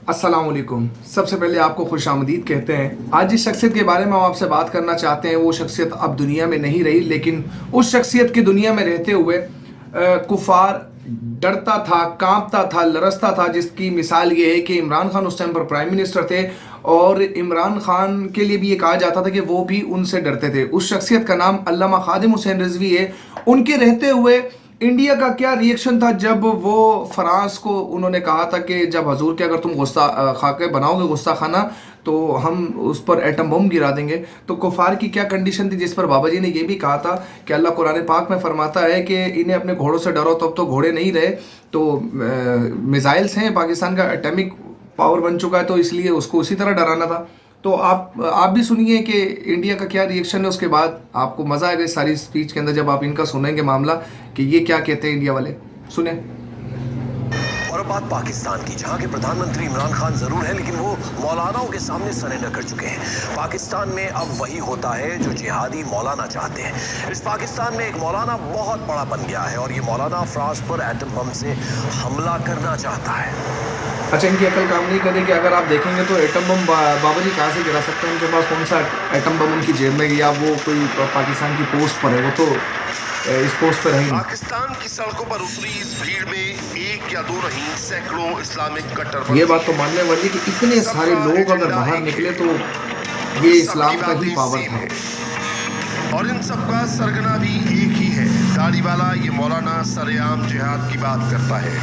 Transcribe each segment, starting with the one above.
अस्सलाम वालेकुम। सबसे पहले आपको खुश आमदीद कहते हैं। आज जिस शख्सियत के बारे में हम आपसे बात करना चाहते हैं वो शख्सियत अब दुनिया में नहीं रही, लेकिन उस शख्सियत की दुनिया में रहते हुए कुफार डरता था, कांपता था, लरसता था, जिसकी मिसाल ये है कि इमरान खान उस टाइम पर प्राइम मिनिस्टर थे और इमरान खान के लिए भी ये कहा जाता था कि वो भी उनसे डरते थे। उस शख्सियत का नाम अल्लामा खादिम हुसैन रिजवी है। उनके रहते हुए इंडिया का क्या रिएक्शन था जब वो फ्रांस को उन्होंने कहा था कि जब हजूर के अगर तुम गुस्सा खा के बनाओगे गुस्सा खाना तो हम उस पर एटम बम गिरा देंगे। तो कुफार की क्या कंडीशन थी जिस पर बाबा जी ने ये भी कहा था कि अल्लाह कुरान पाक में फरमाता है कि इन्हें अपने घोड़ों से डरो, तब तो घोड़े नहीं रहे, तो मिसाइल्स हैं, पाकिस्तान का एटॉमिक पावर बन चुका है, तो इसलिए उसको उसी तरह डराना था। तो आप भी सुनिए कि इंडिया का क्या रिएक्शन है, उसके बाद आपको मज़ा आएगा इस सारी स्पीच के अंदर जब आप इनका सुनेंगे मामला कि ये क्या कहते हैं इंडिया वाले। सुने। और अब बात पाकिस्तान की, जहां के प्रधानमंत्री इमरान खान जरूर है लेकिन वो मौलानाओं के सामने सरेंडर कर चुके हैं। पाकिस्तान में अब वही होता है जो जिहादी मौलाना चाहते हैं। इस पाकिस्तान में एक मौलाना बहुत बड़ा बन गया है और ये मौलाना फ्रांस पर एटम बम से हमला करना चाहता है। अच्छा, इनकी अकल काम नहीं करेगी। अगर आप देखेंगे तो एटम बम बाबा जी कहाँ से गिरा सकते हैं? उनके पास कौन सा एटम बम उनकी जेब में गया? वो कोई पाकिस्तान की पोस्ट पर है, वो तो इस पोस्ट पर है। पाकिस्तान की सड़कों पर उतरी इस भीड़ में एक या दो नहीं सैकड़ों इस्लामिक कट्टर। ये बात तो मानने वाली कि इतने सारे लोग अगर बाहर निकले तो ये इस्लाम का ही पावर था। और इन सबका सरगना भी एक ही है, दाढ़ी वाला ये मौलाना सरेआम जिहाद की बात करता है।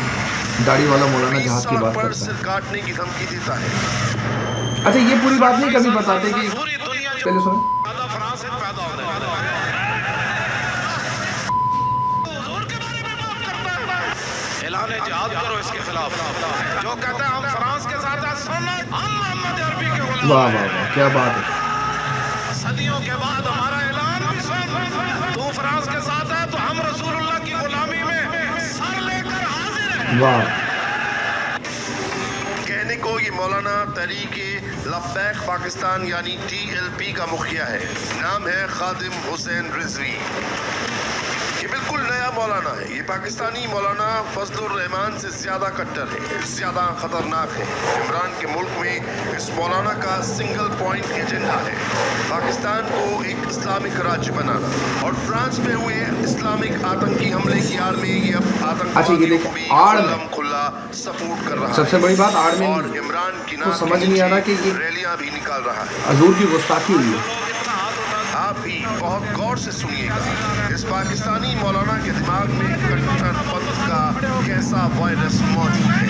दाढ़ी वाला मौलाना जिहाद की बात करता है, सिर काटने की धमकी देता है। अच्छा, ये पूरी बात नहीं कभी बताते कि पहले सुनो। जिहाद करो इसके खिलाफ, जो कहते हैं हम फ्रांस के साथ हम मोहम्मद अरबी के गुलाम। वाह वाह वाह, क्या बात है। सदियों के बाद हमारा ऐलान भी सुन, तू फ्रांस के साथ है तो हम रसूलुल्लाह की गुलामी में सर लेकर हाजिर हैं। वाह। कहने को ये मौलाना तहरीके लब्बैक पाकिस्तान यानी TLP का मुखिया है। नाम है खादिम हुसैन रिजवी। ये बिल्कुल नया मौलाना है। ये पाकिस्तानी मौलाना फजलुर रहमान से ज्यादा कट्टर है, ज्यादा खतरनाक है। इमरान के मुल्क में इस मौलाना का सिंगल पॉइंट एजेंडा है पाकिस्तान को एक इस्लामिक राज्य बनाना। और फ्रांस में हुए इस्लामिक आतंकी हमले की आड़ में ये अब आतंकवादियों को भी खुला सपोर्ट कर रहा है। सबसे बड़ी बात आड़ में और इमरान की तो समझ नहीं आ रहा कि ये रैलियां भी निकाल रहा है। हजूर की गुस्ताखी हुई है। आप भी बहुत गौर से सुनिएगा, इस पाकिस्तानी मौलाना के दिमाग में कट्टरपंथ का कैसा वायरस मौजूद है।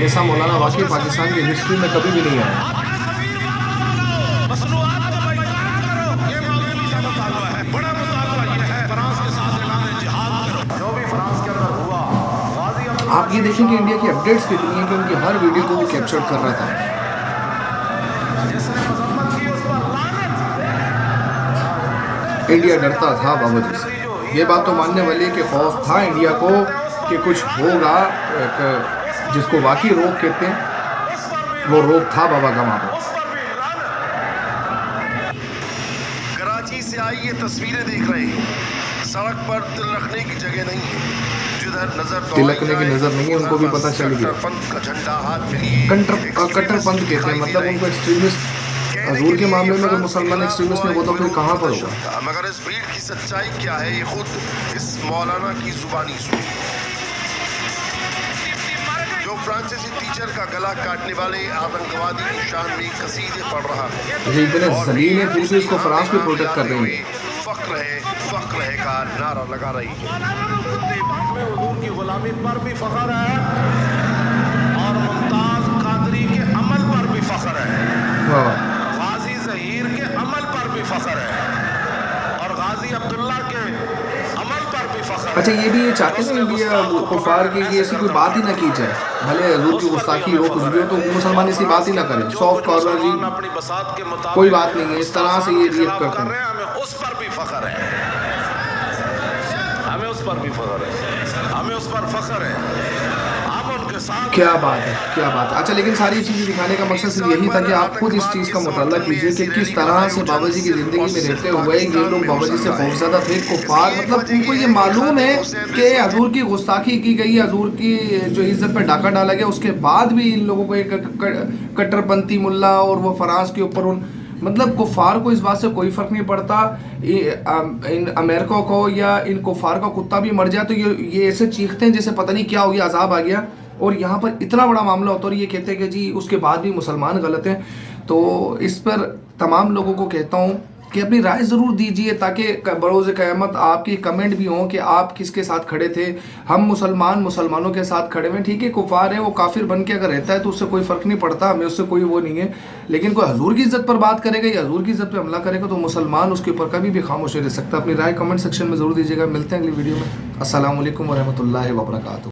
ऐसा मौलाना वाकई पाकिस्तान की हिस्ट्री में कभी भी नहीं आया। आप ये देखें कि इंडिया की अपडेट्स कितनी है कि उनकी हर वीडियो को वो कैप्चर कर रहा था। इंडिया डरता था बाबा जी से। ये बात तो मानने वाली है कि खौफ था इंडिया को कि कुछ होगा, जिसको वाकई रोग कहते हैं, वो रोग था बाबा का वहाँ पर। कराची से आई ये तस्वीरें देख रहे हैं, सड़क पर तिल रखने की जगह नहीं है। जिधर नजर तिलकने की नजर नहीं है, उनको भी पता चल गया। कट्टरपंथ का झंडा हाथ में लिए कट्टरपंथ कहते हैं, मतलब उनको एक्सट्रीमिस्ट। हजूर के मामले में अगर मुसलमान एक्सट्रीमिस्ट नहीं, वो तो फिर कहाँ पर होगा? मगर इस भीड़ की सच्चाई क्या है, ये खुद इस मौलाना की जुबानी सुनी। जो फ्रांसीसी टीचर का गला काटने वाले आतंकवादी की शान में कसीदे पढ़ रहा है। ये इतने जलील है फिर भी इसको फ्रांस में प्रोटेक्ट कर रही है। फक्र है का नारा लगा रही है। हुजूर की गुलामी पर भी फख्र है और मुमताज कादरी के अमल पर भी फख्र है, गाजी ज़हीर के अमल पर भी फख्र है और गाजी अब्दुल्ला के अमल पर भी फख्र है। अच्छा, ये भी ये चाहते हैं इंडिया कुफार की कि ऐसी कोई बात ही ना की जाए, भले हजूर की गुस्ताखी हो, कुछ भी हो, तो मुसलमान इसकी बात ही ना करें। सॉफ्ट कॉर्नर जी, कोई बात नहीं है, इस तरह से ये रिएक्ट करते हैं। हमें उस पर भी फख्र है, हमें उस पर भी फख्र है, हमें उस पर फख्र है। हम उनके साथ क्या बात है, क्या बात है। अच्छा, लेकिन सारी चीज़ें दिखाने का मकसद सिर्फ यही था कि आप खुद इस चीज़ का मुताला कीजिए कि किस तरह से बाबा जी की ज़िंदगी में रहते हुए ये लोग बाबा जी से खौफज़दा थे, कुफ़ार, मतलब उनको ये मालूम है कि हजूर की गुस्ताखी की गई, हजूर की जो इज़्ज़त पर डाका डाला गया, उसके बाद भी इन लोगों को एक कट्टरपंथी मुल्ला और वो फराज के ऊपर उन मतलब कुफ़ार को इस बात से कोई फ़र्क नहीं पड़ता। इन अमेरिका को या इन कुफ़ार का कुत्ता भी मर जाए तो ये ऐसे चीखते हैं जैसे पता नहीं क्या हो गया, अजाब आ गया। और यहाँ पर इतना बड़ा मामला होता है और ये कहते हैं कि जी उसके बाद भी मुसलमान गलत हैं। तो इस पर तमाम लोगों को कहता हूँ कि अपनी राय ज़रूर दीजिए ताकि बरोज़ क़यामत आपकी कमेंट भी हों कि आप किसके साथ खड़े थे। हम मुसलमानों के साथ खड़े हुए, ठीक है, कुफ़ार है, वो काफिर बन के अगर रहता है तो उससे कोई फ़र्क नहीं पड़ता, हमें उससे कोई वो नहीं है। लेकिन कोई हजूर की इज़्ज़त पर बात करेगा या हजूर की इज़्ज़त पर हमला करेगा तो मुसलमान उसके ऊपर कभी भी खामोश रह सकता है। अपनी राय कमेंट सेक्शन में ज़रूर दीजिएगा। मिलते हैं अगली वीडियो में। अस्सलामु अलैकुम वरहमतुल्लाहि वबरकातुहू।